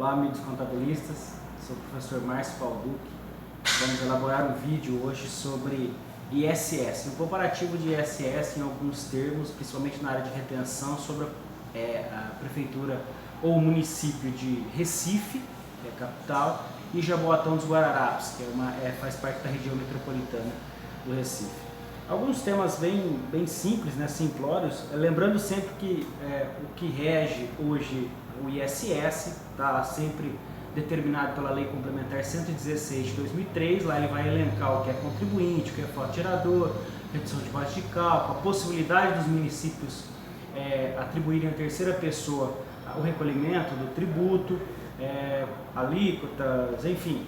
Olá, amigos contabilistas, sou o professor Márcio Balducci. Vamos elaborar um vídeo hoje sobre ISS, um comparativo de ISS em alguns termos, principalmente na área de retenção, sobre a prefeitura ou município de Recife, que é a capital, e Jaboatão dos Guararapes, que faz parte da região metropolitana do Recife. Alguns temas bem simples, né, simplórios, lembrando sempre que o que rege hoje o ISS está sempre determinado pela Lei Complementar 116 de 2003, lá ele vai elencar o que é contribuinte, o que é fotogerador, redução de base de cálculo, a possibilidade dos municípios atribuírem à terceira pessoa o recolhimento do tributo, alíquotas, enfim,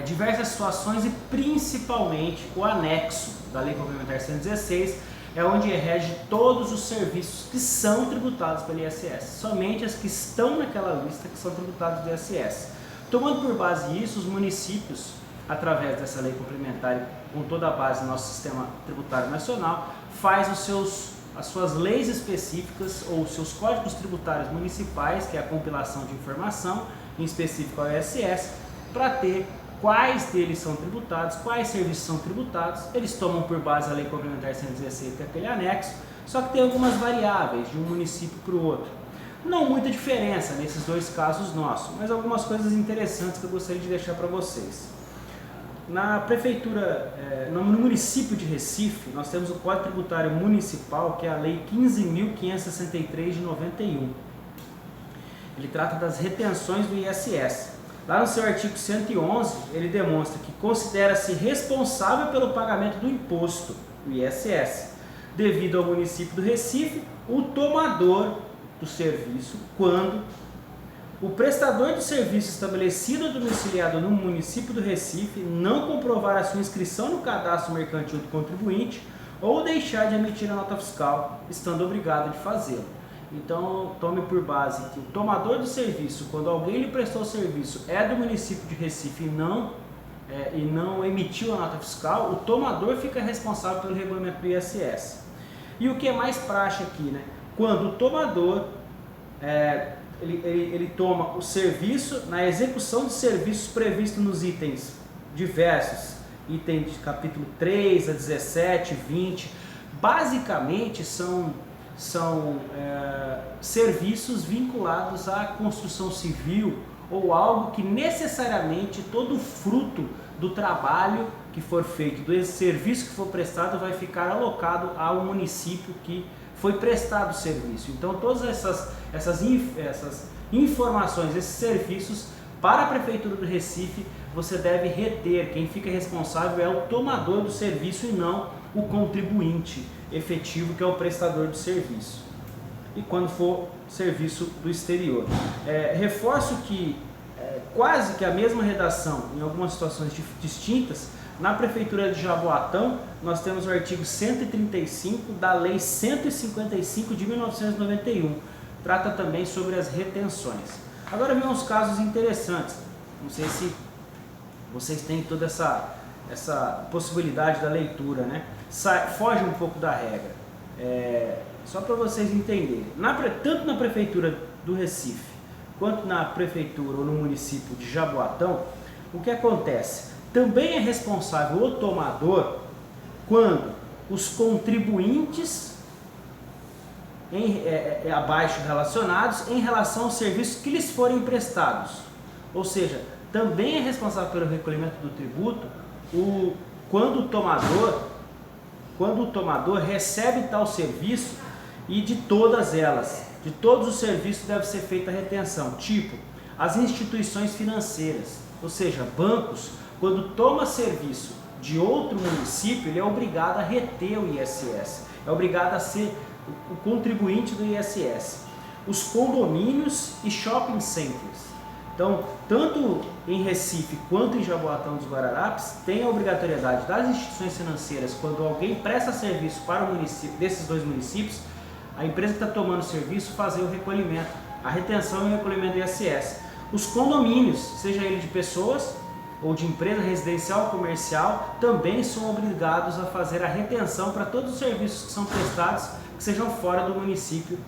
diversas situações e principalmente o anexo da Lei Complementar 116 é onde rege todos os serviços que são tributados pelo ISS, somente as que estão naquela lista que são tributados do ISS. Tomando por base isso, os municípios, através dessa lei complementar, com toda a base do nosso sistema tributário nacional, faz as suas leis específicas ou seus códigos tributários municipais, que é a compilação de informação, em específico ao ISS, para ter quais deles são tributados, quais serviços são tributados. Eles tomam por base a Lei Complementar 116, que é aquele anexo, só que tem algumas variáveis de um município para o outro. Não muita diferença nesses dois casos nossos, mas algumas coisas interessantes que eu gostaria de deixar para vocês. Na prefeitura, no município de Recife, nós temos o Código Tributário Municipal, que é a Lei 15.563 de 91. Ele trata das retenções do ISS. Lá no seu artigo 111, ele demonstra que considera-se responsável pelo pagamento do imposto, o ISS, devido ao município do Recife, o tomador do serviço, quando o prestador de serviço estabelecido ou domiciliado no município do Recife não comprovar a sua inscrição no cadastro mercantil do contribuinte ou deixar de emitir a nota fiscal, estando obrigado de fazê-lo. Então, tome por base que o tomador do serviço, quando alguém lhe prestou o serviço, é do município de Recife e não emitiu a nota fiscal, o tomador fica responsável pelo regulamento do ISS. E o que é mais praxe aqui, né? Quando o tomador ele toma o serviço, na execução de serviços previstos nos itens diversos, itens de capítulo 3 a 17, 20, basicamente são serviços vinculados à construção civil ou algo que necessariamente todo fruto do trabalho que for feito, do serviço que for prestado, vai ficar alocado ao município que foi prestado o serviço. Então todas essas informações, esses serviços para a Prefeitura do Recife, você deve reter. Quem fica responsável é o tomador do serviço e não o contribuinte efetivo, que é o prestador do serviço. E quando for serviço do exterior. Reforço que quase que a mesma redação, em algumas situações distintas, na Prefeitura de Jaboatão, nós temos o artigo 135 da Lei 155 de 1991. Trata também sobre as retenções. Agora vem uns casos interessantes. Não sei se vocês têm toda essa possibilidade da leitura, né? Foge um pouco da regra. Só para vocês entenderem. Tanto na Prefeitura do Recife, quanto na Prefeitura ou no município de Jaboatão, o que acontece? Também é responsável o tomador quando os contribuintes abaixo relacionados em relação aos serviços que lhes forem prestados. Ou seja, também é responsável pelo recolhimento do tributo quando o tomador recebe tal serviço, e de todas elas, de todos os serviços deve ser feita a retenção, tipo as instituições financeiras, ou seja, bancos, quando toma serviço de outro município, ele é obrigado a reter o ISS, é obrigado a ser o contribuinte do ISS. Os condomínios e shopping centers. Então, tanto em Recife quanto em Jaboatão dos Guararapes, tem a obrigatoriedade das instituições financeiras, quando alguém presta serviço para o município, desses dois municípios, a empresa que está tomando o serviço fazer o recolhimento, a retenção e o recolhimento do ISS. Os condomínios, seja ele de pessoas ou de empresa residencial ou comercial, também são obrigados a fazer a retenção para todos os serviços que são prestados, que sejam fora do município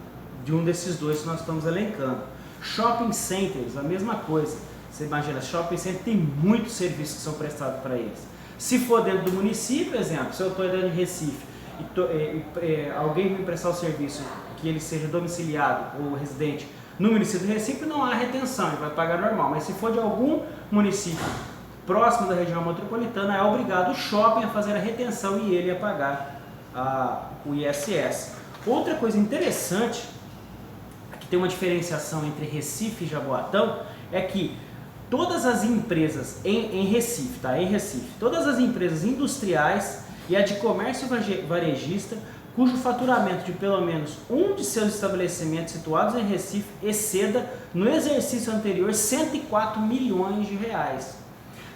de um desses dois que nós estamos elencando. Shopping centers, a mesma coisa. Você imagina, shopping center tem muitos serviços que são prestados para eles. Se for dentro do município, exemplo, se eu estou dentro de Recife e alguém me prestar o serviço que ele seja domiciliado ou residente no município de Recife, não há retenção, ele vai pagar normal. Mas se for de algum município próximo da região metropolitana, é obrigado o shopping a fazer a retenção e ele a pagar o ISS. Outra coisa interessante, que tem uma diferenciação entre Recife e Jaboatão, é que todas as empresas em Recife, tá? Em Recife, todas as empresas industriais e a de comércio varejista, cujo faturamento de pelo menos um de seus estabelecimentos situados em Recife exceda no exercício anterior 104 milhões de reais.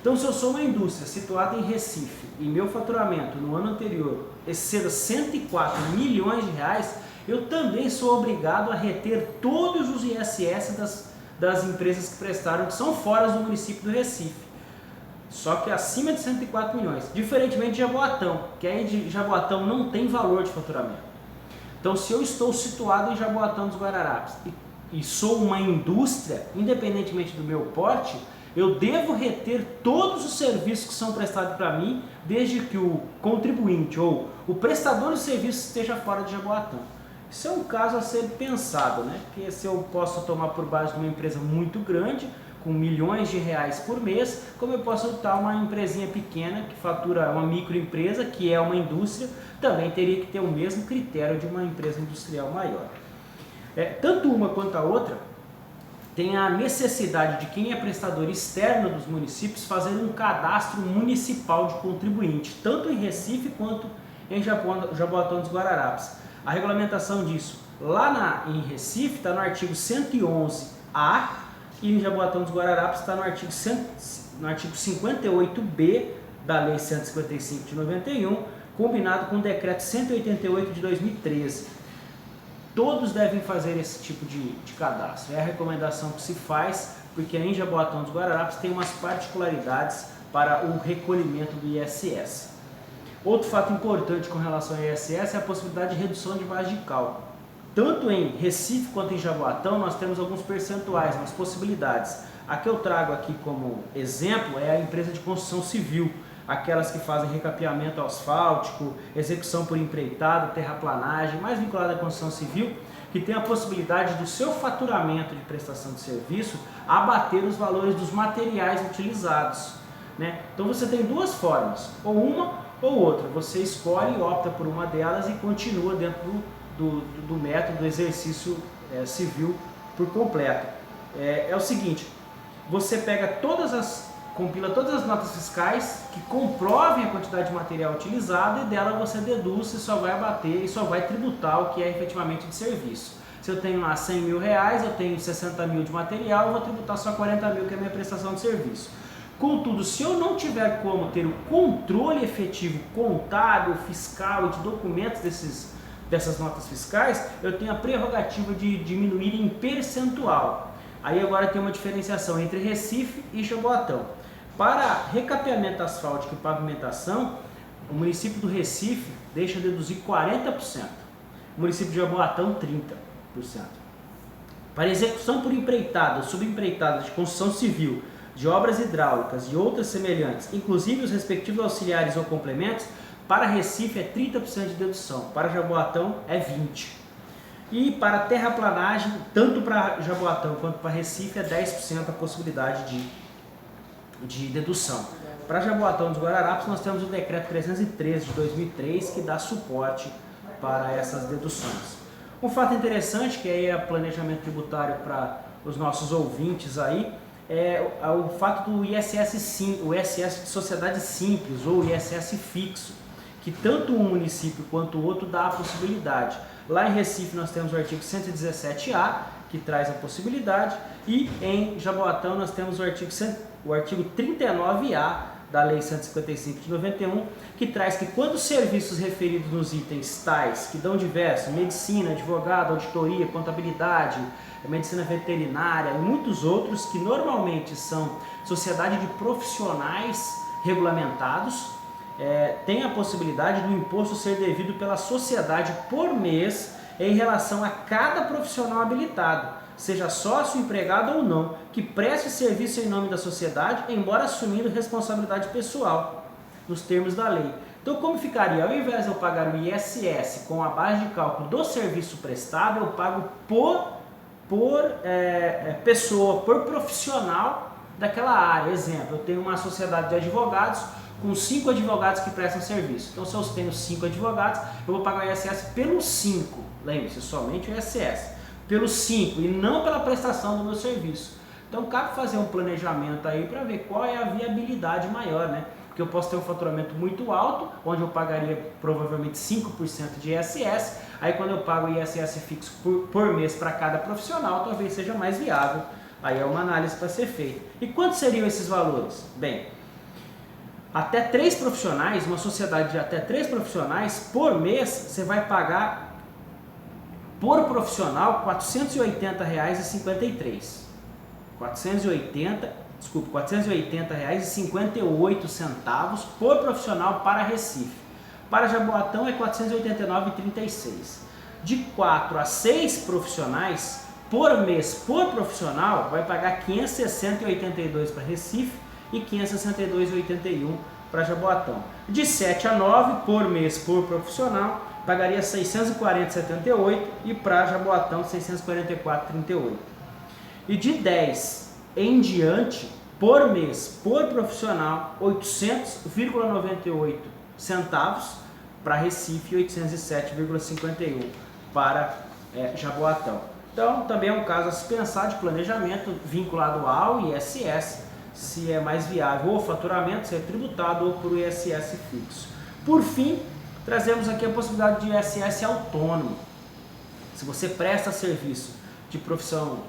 Então, se eu sou uma indústria situada em Recife e meu faturamento no ano anterior exceda 104 milhões de reais, eu também sou obrigado a reter todos os ISS das empresas que prestaram, que são fora do município do Recife. Só que acima de 104 milhões, diferentemente de Jaboatão, que aí de Jaboatão não tem valor de faturamento. Então, se eu estou situado em Jaboatão dos Guararapes e sou uma indústria, independentemente do meu porte, eu devo reter todos os serviços que são prestados para mim, desde que o contribuinte ou o prestador de serviços esteja fora de Jaboatão. Isso é um caso a ser pensado, né? Porque se eu posso tomar por base de uma empresa muito grande, com milhões de reais por mês, como eu posso optar uma empresinha pequena que fatura, uma microempresa, que é uma indústria, também teria que ter o mesmo critério de uma empresa industrial maior. Tanto uma quanto a outra tem a necessidade de quem é prestador externo dos municípios fazer um cadastro municipal de contribuinte, tanto em Recife quanto em Jaboatão dos Guararapes. A regulamentação disso lá em Recife está no artigo 111A e em Jaboatão dos Guararapes está no artigo 58B da Lei 155 de 91, combinado com o Decreto 188 de 2013. Todos devem fazer esse tipo de cadastro. É a recomendação que se faz, porque em Jaboatão dos Guararapes tem umas particularidades para o recolhimento do ISS. Outro fato importante com relação ao ISS é a possibilidade de redução de base de cálculo. Tanto em Recife quanto em Jaboatão nós temos alguns percentuais, umas possibilidades. A que eu trago aqui como exemplo é a empresa de construção civil, aquelas que fazem recapeamento asfáltico, execução por empreitado, terraplanagem, mais vinculada à construção civil, que tem a possibilidade do seu faturamento de prestação de serviço abater os valores dos materiais utilizados, né? Então você tem duas formas, ou uma ou outra. Você escolhe e opta por uma delas e continua dentro do método do exercício civil por completo. É o seguinte, você compila todas as notas fiscais que comprovem a quantidade de material utilizado e dela você deduz e só vai abater e só vai tributar o que é efetivamente de serviço. Se eu tenho lá 100 mil reais, eu tenho 60 mil de material, eu vou tributar só 40 mil, que é a minha prestação de serviço. Contudo, se eu não tiver como ter o controle efetivo contábil, fiscal e de documentos dessas notas fiscais, eu tenho a prerrogativa de diminuir em percentual. Aí agora tem uma diferenciação entre Recife e Jaboatão. Para recapeamento asfáltico e pavimentação, o município do Recife deixa deduzir 40%, o município de Jaboatão 30%. Para execução por empreitada ou subempreitada de construção civil, de obras hidráulicas e outras semelhantes, inclusive os respectivos auxiliares ou complementos, para Recife é 30% de dedução, para Jaboatão é 20%. E para terraplanagem, tanto para Jaboatão quanto para Recife, é 10% a possibilidade de dedução. Para Jaboatão dos Guararapes, nós temos o Decreto 313 de 2003, que dá suporte para essas deduções. Um fato interessante, que aí é planejamento tributário para os nossos ouvintes aí, é o fato do ISS, o ISS de sociedade simples ou ISS fixo, que tanto um município quanto o outro dá a possibilidade. Lá em Recife nós temos o artigo 117A, que traz a possibilidade, e em Jaboatão nós temos o artigo 39A da Lei 155 de 91, que traz que quando os serviços referidos nos itens tais, que dão diversos, medicina, advogado, auditoria, contabilidade, medicina veterinária e muitos outros, que normalmente são sociedade de profissionais regulamentados, tem a possibilidade do imposto ser devido pela sociedade por mês em relação a cada profissional habilitado. seja sócio, empregado ou não, que preste serviço em nome da sociedade, embora assumindo responsabilidade pessoal, nos termos da lei. Então, como ficaria? Ao invés de eu pagar o ISS com a base de cálculo do serviço prestado, eu pago por pessoa, por profissional daquela área. Exemplo, eu tenho uma sociedade de advogados com 5 advogados que prestam serviço. Então, se eu tenho 5 advogados, eu vou pagar o ISS pelos 5. Lembre-se, somente o ISS. Pelos 5 e não pela prestação do meu serviço. Então, cabe fazer um planejamento aí para ver qual é a viabilidade maior, né? Porque eu posso ter um faturamento muito alto, onde eu pagaria provavelmente 5% de ISS. Aí, quando eu pago o ISS fixo por mês para cada profissional, talvez seja mais viável. Aí é uma análise para ser feita. E quantos seriam esses valores? Bem, até 3 profissionais, uma sociedade de até 3 profissionais, por mês, você vai pagar por profissional R$ 480,53. R$ 480,58 por profissional para Recife. Para Jaboatão é R$ 489,36. De 4 a 6 profissionais por mês por profissional, vai pagar R$ 560,82 para Recife e R$ 562,81 para Jaboatão. De 7 a 9 por mês por profissional, pagaria R$ 640,78 e para Jaboatão R$ 644,38. E de 10 em diante, por mês, por profissional, R$ 800,98 para Recife e 807,51 para Jaboatão. Então, também é um caso a se pensar de planejamento vinculado ao ISS, se é mais viável o faturamento ser tributado ou por ISS fixo. Por fim, trazemos aqui a possibilidade de ISS autônomo. Se você presta serviço de profissão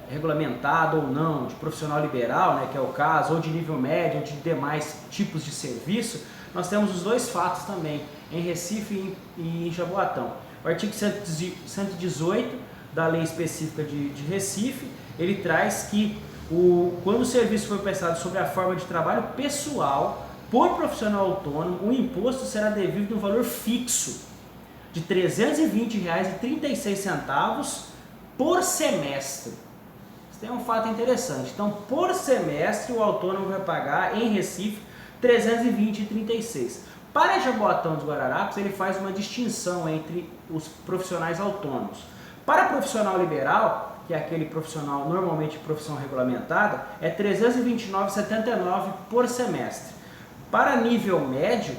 regulamentada ou não, de profissional liberal, né, que é o caso, ou de nível médio, ou de demais tipos de serviço, nós temos os dois fatos também, em Recife e em Jaboatão. O artigo 118 da lei específica de Recife, ele traz que quando o serviço for prestado sobre a forma de trabalho pessoal, por profissional autônomo, o imposto será devido no valor fixo de R$ 320,36 por semestre. Isso é um fato interessante. Então, por semestre, o autônomo vai pagar em Recife R$ 320,36. Para Jaboatão dos Guararapes, ele faz uma distinção entre os profissionais autônomos. Para profissional liberal, que é aquele profissional normalmente profissão regulamentada, é R$ 329,79 por semestre. Para nível médio,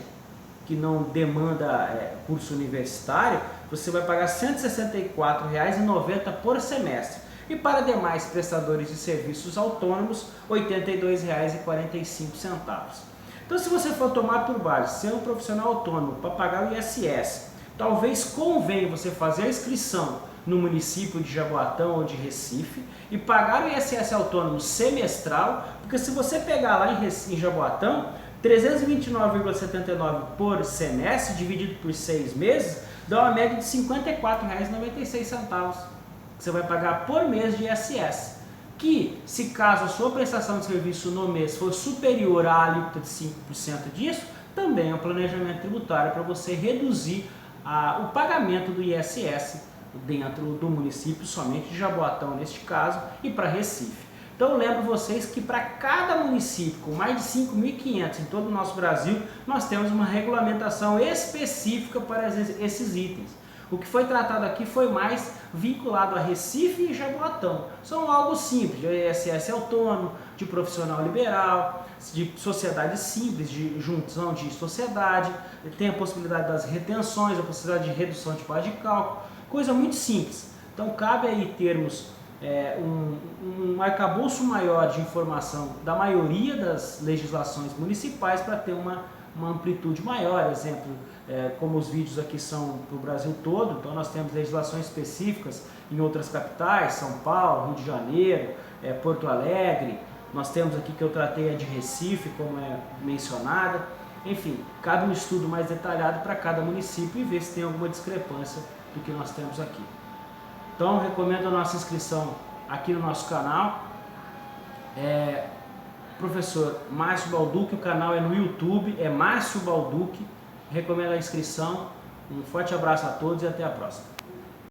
que não demanda curso universitário, você vai pagar R$ 164,90 por semestre. E para demais prestadores de serviços autônomos, R$ 82,45. Então, se você for tomar por base, ser um profissional autônomo para pagar o ISS, talvez convenha você fazer a inscrição no município de Jaboatão ou de Recife e pagar o ISS autônomo semestral, porque se você pegar lá em Jaboatão, R$ 329,79 por semestre, dividido por 6 meses, dá uma média de R$ 54,96 que você vai pagar por mês de ISS. Que, se caso a sua prestação de serviço no mês for superior à alíquota de 5% disso, também é um planejamento tributário para você reduzir o pagamento do ISS dentro do município, somente de Jaboatão neste caso, e para Recife. Então eu lembro vocês que para cada município com mais de 5.500 em todo o nosso Brasil, nós temos uma regulamentação específica para esses itens. O que foi tratado aqui foi mais vinculado a Recife e Jaboatão. São algo simples, de ISS autônomo, de profissional liberal, de sociedade simples, de junção de sociedade, tem a possibilidade das retenções, a possibilidade de redução de base de cálculo, coisa muito simples. Então cabe aí termos um arcabouço maior de informação da maioria das legislações municipais para ter uma amplitude maior. Exemplo, como os vídeos aqui são para o Brasil todo, então nós temos legislações específicas em outras capitais, São Paulo, Rio de Janeiro, Porto Alegre, nós temos aqui que eu tratei a de Recife, como é mencionada. Enfim, cabe um estudo mais detalhado para cada município e ver se tem alguma discrepância do que nós temos aqui. Então, recomendo a nossa inscrição aqui no nosso canal. Professor Márcio Balducci, o canal é no YouTube, é Márcio Balducci. Recomendo a inscrição. Um forte abraço a todos e até a próxima.